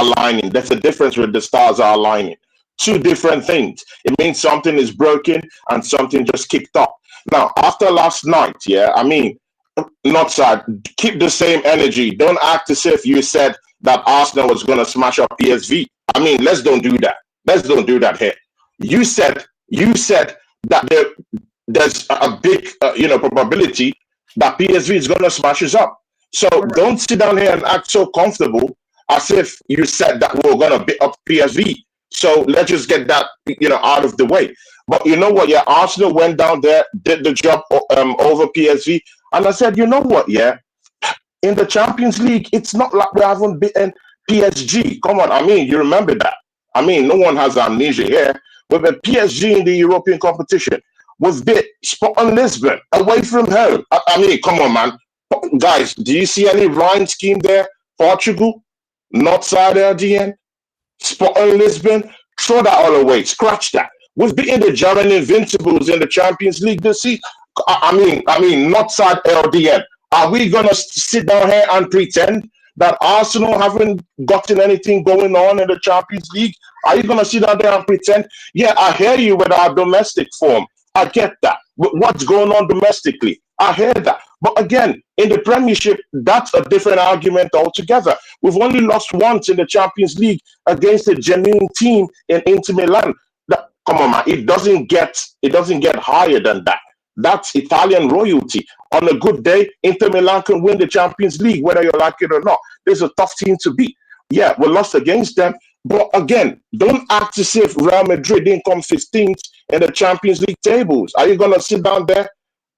aligning. There's a difference when the stars are aligning. Two different things. It means something is broken and something just kicked off. Now, after last night, yeah, I mean, Northside, keep the same energy. Don't act as if you said that Arsenal was going to smash up PSV. I mean, let's don't do that. Let's don't do that here. You said that there's a big, probability that PSV is going to smash us up. So don't sit down here and act so comfortable as if you said that we're going to beat up PSV. So let's just get that, out of the way. But you know what? Yeah, Arsenal went down there, did the job over PSV. And I said, you know what? Yeah, in the Champions League, it's not like we haven't beaten PSG. Come on. I mean, you remember that. I mean, no one has amnesia here. We've been PSG in the European competition. We've beat Sporting Lisbon away from home. I mean, come on, man. Guys, do you see any rhyme scheme there? Portugal, NorthsideLDN, Sporting Lisbon, throw that all away. Scratch that. We've beaten the German Invincibles in the Champions League this season. I mean, NorthsideLDN. Are we gonna sit down here and pretend that Arsenal haven't gotten anything going on in the Champions League? Are you gonna sit down there and pretend? Yeah, I hear you with our domestic form. I get that. But what's going on domestically? I hear that. But again, in the Premiership, that's a different argument altogether. We've only lost once in the Champions League against a genuine team in Inter Milan. Come on, man. It doesn't get higher than that. That's Italian royalty. On a good day, Inter Milan can win the Champions League, whether you like it or not. There's a tough team to beat. Yeah, we lost against them. But again, don't act as if Real Madrid didn't come 15th in the Champions League tables. Are you going to sit down there,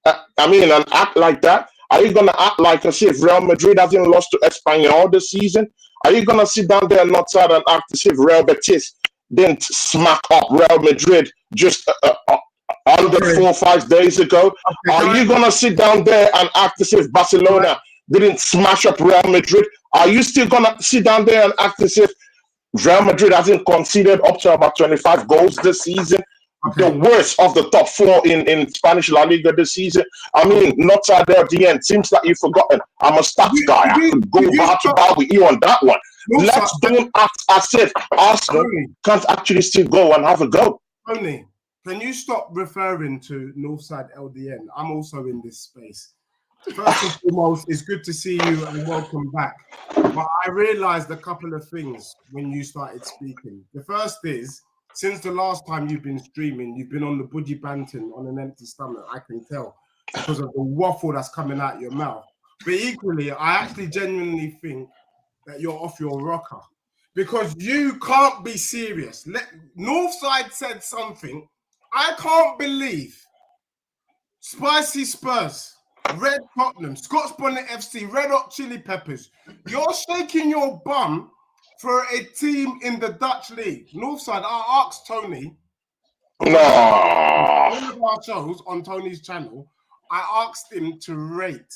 and act like that? Are you going to act like as if Real Madrid hasn't lost to Espanyol this season? Are you going to sit down there and not try and act as if Real Betis didn't smack up Real Madrid just under 4 or 5 days ago? Are you going to sit down there and act as if Barcelona didn't smash up Real Madrid? Are you still going to sit down there and act as if Real Madrid hasn't conceded up to about 25 goals this season? The worst of the top four in Spanish La Liga this season. I mean, NorthsideLDN, seems like you've forgotten. I'm a stats guy. I could go bar with you on that one. Let's don't act as if Arsenal can't actually still go and have a go. Tony, can you stop referring to NorthsideLDN? I'm also in this space. First and foremost, it's good to see you and welcome back. But I realized a couple of things when you started speaking. The first is, since the last time you've been streaming, you've been on the budgie banting on an empty stomach. I can tell because of the waffle that's coming out your mouth. But equally, I actually genuinely think that you're off your rocker because you can't be serious. Northside said something. I can't believe Spicy Spurs, Red Tottenham, Scotch Bonnet FC, Red Hot Chili Peppers. You're shaking your bum for a team in the Dutch league. Northside, I asked Tony on one of our shows on Tony's channel, I asked him to rate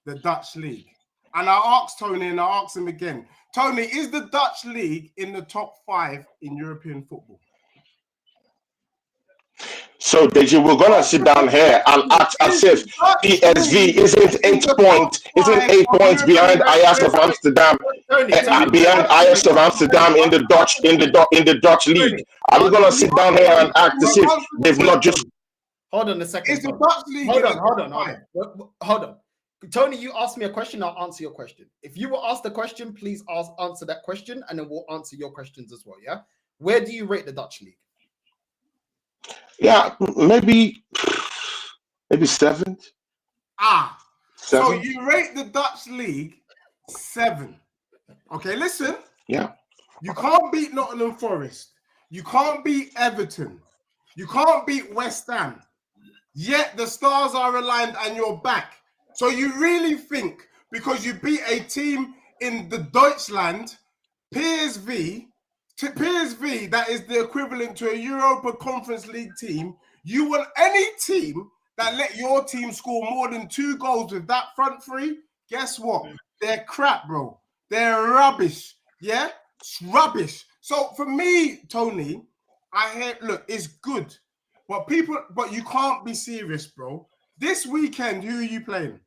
the Dutch league. And I asked Tony and I asked him again, Tony, is the Dutch league in the top 5 in European football? So, Deji, we're gonna sit down here and act as if PSV isn't 8 points behind Ajax of Amsterdam, behind Ajax of Amsterdam in the Dutch league. Are we gonna sit down here and act as if they've not just? Hold on a second. Is the Dutch league? Hold on. Tony, you asked me a question. I'll answer your question. If you were asked the question, please answer that question, and then we'll answer your questions as well. Yeah. Where do you rate the Dutch league? Yeah, maybe 7th. So you rate the Dutch league 7. Okay, listen. Yeah. You can't beat Nottingham Forest. You can't beat Everton. You can't beat West Ham. Yet the stars are aligned and you're back. So you really think because you beat a team in the Deutschland, PSV, that is the equivalent to a Europa Conference League team, you want any team that let your team score more than 2 goals with that front three? Guess what? They're crap, bro. They're rubbish. Yeah? It's rubbish. So for me, Tony, look, it's good. But you can't be serious, bro. This weekend, who are you playing?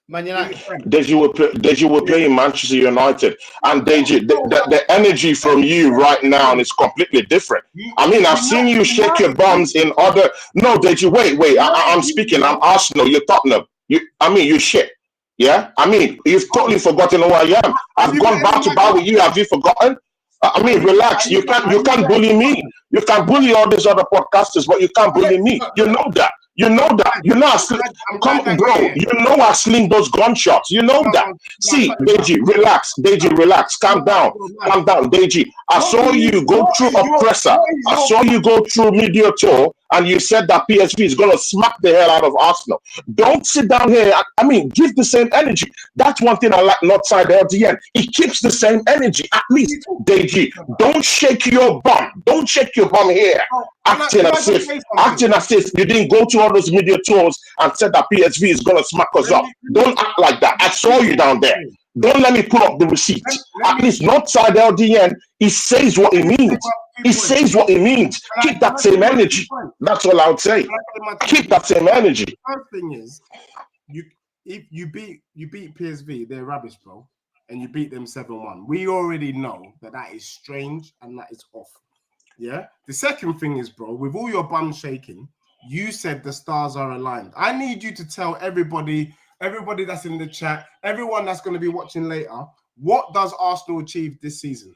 Man United. Deji will play in Manchester United, and Deji, the energy from you right now is completely different. I mean, I've seen you shake your bums in other. No, Deji, wait. I'm speaking. I'm Arsenal. You're Tottenham. You shit. Yeah. I mean, you've totally forgotten who I am. I've gone back to back with you. Have you forgotten? I mean, relax. You can't bully me. You can bully all these other podcasters, but you can't bully me. You know that. You know that. You know I sling those gunshots. You know that. See, Deji, relax. Deji, relax. Calm down. Calm down, Deji. I saw you go through oppressor. I saw you go through media tour, and you said that PSV is going to smack the hell out of Arsenal. Don't sit down here. I mean, give the same energy. That's one thing I like NorthsideLDN. It keeps the same energy. At least, Deji, don't shake your bum. Don't shake your bum here. Acting as if you didn't go to all those media tours and said that PSV is going to smack us up. Don't act like that. I saw you down there. Don't let me put up the receipt. At least NorthsideLDN, he says what it means. He says what it means. Keep that same energy. That's all I would say. Keep that same energy. First thing is, if you beat PSV, they're rubbish, bro, and you beat them 7-1. We already know that is strange and that is off. Yeah. The second thing is, bro, with all your bum shaking, you said the stars are aligned. I need you to tell everybody that's in the chat, everyone that's going to be watching later, what does Arsenal achieve this season?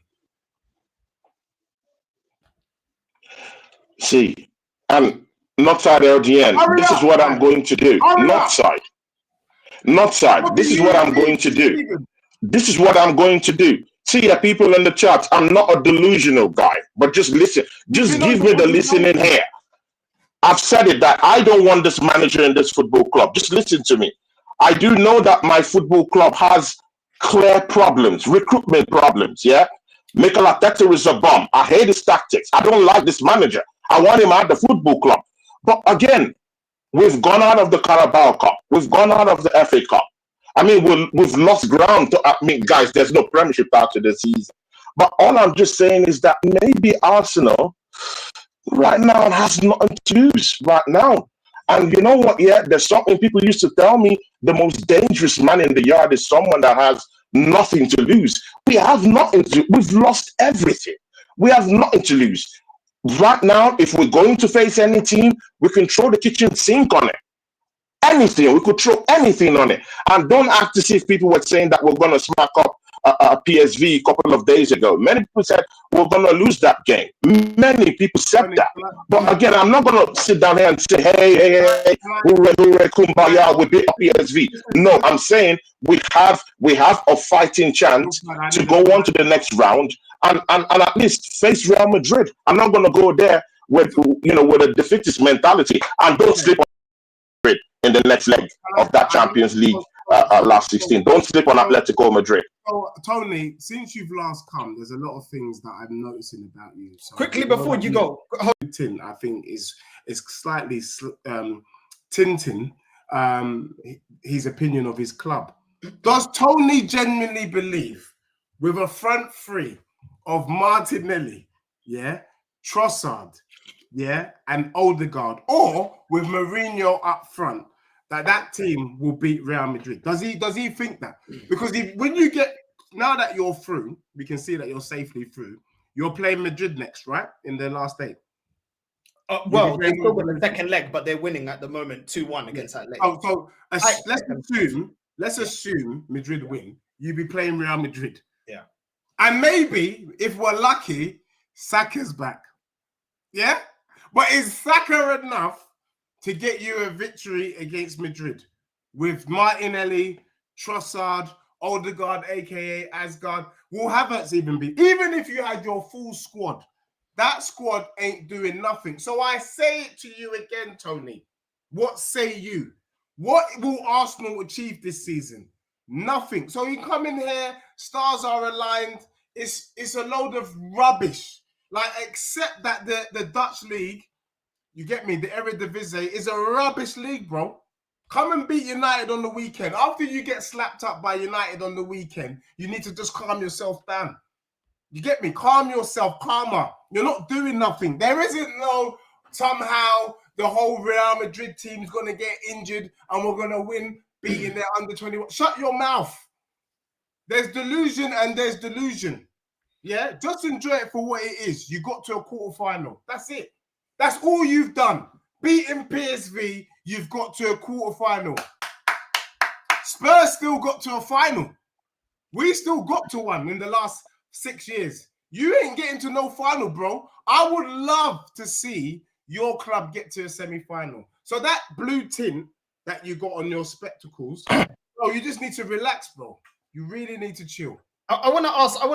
See, and NorthsideLDN, this is what I'm going to do. Northside, this is what I'm going to do. This is what I'm going to do. See, the people in the chat, I'm not a delusional guy, but just listen. Just give me the listening here. I've said it that I don't want this manager in this football club. Just listen to me. I do know that my football club has clear problems, recruitment problems, yeah? Mikel Arteta is a bum. I hate his tactics. I don't like this manager. I want him out of the football club. But again, we've gone out of the Carabao Cup. We've gone out of the FA Cup. I mean, we've lost ground. Guys, there's no Premiership after this season. But all I'm just saying is that maybe Arsenal right now has nothing to lose right now. And you know what? Yeah, there's something people used to tell me. The most dangerous man in the yard is someone that has nothing to lose. We have nothing to. We've lost everything. We have nothing to lose. Right now, if we're going to face any team, we can throw the kitchen sink on it. Anything, we could throw anything on it. And don't act to see if people were saying that we're going to smack up PSV a couple of days ago. Many people said we're going to lose that game. Many people said that. But again, I'm not going to sit down here and say, hey, hooray, kumbaya, we beat PSV. No, I'm saying we have a fighting chance to go on to the next round and at least face Real Madrid. I'm not going to go there with a defeatist mentality and don't sleep on Madrid in the next leg of that Champions League last 16. Don't sleep on Atletico Madrid. So, Tony, since you've last come, there's a lot of things that I'm noticing about you. So quickly before you go, Tin, I think is slightly tinting his opinion of his club. Does Tony genuinely believe, with a front three of Martinelli, Trossard, and Odegaard, or with Mourinho up front, that team will beat Real Madrid? Does he think that? Because now that you're through, we can see that you're safely through. You're playing Madrid next, right? In their last eight. Well, they're still in the second leg, but they're winning at the moment 2-1 against that leg. Let's assume Madrid win. You'll be playing Real Madrid. Yeah. And maybe, if we're lucky, Saka's back. Yeah? But is Saka enough to get you a victory against Madrid with Martinelli, Trossard, Odegaard, aka Asgard? Will Havertz even be? Even if you had your full squad, that squad ain't doing nothing. So I say it to you again, Tony. What say you? What will Arsenal achieve this season? Nothing. So you come in here, stars are aligned. It's a load of rubbish. Like, except that the Dutch league, you get me, the Eredivisie is a rubbish league, bro. Come and beat United on the weekend. After you get slapped up by United on the weekend, you need to just calm yourself down. You get me? Calm yourself, calmer. You're not doing nothing. There isn't no somehow the whole Real Madrid team is going to get injured and we're going to win beating their under 21. Shut your mouth. There's delusion and there's delusion. Yeah, just enjoy it for what it is. You got to a quarterfinal. That's it. That's all you've done. Beating PSV, you've got to a quarterfinal. Spurs still got to a final. We still got to one in the last 6 years. You ain't getting to no final, bro. I would love to see your club get to a semi-final. So that blue tint that you got on your spectacles, bro, you just need to relax, bro. You really need to chill. I want to ask.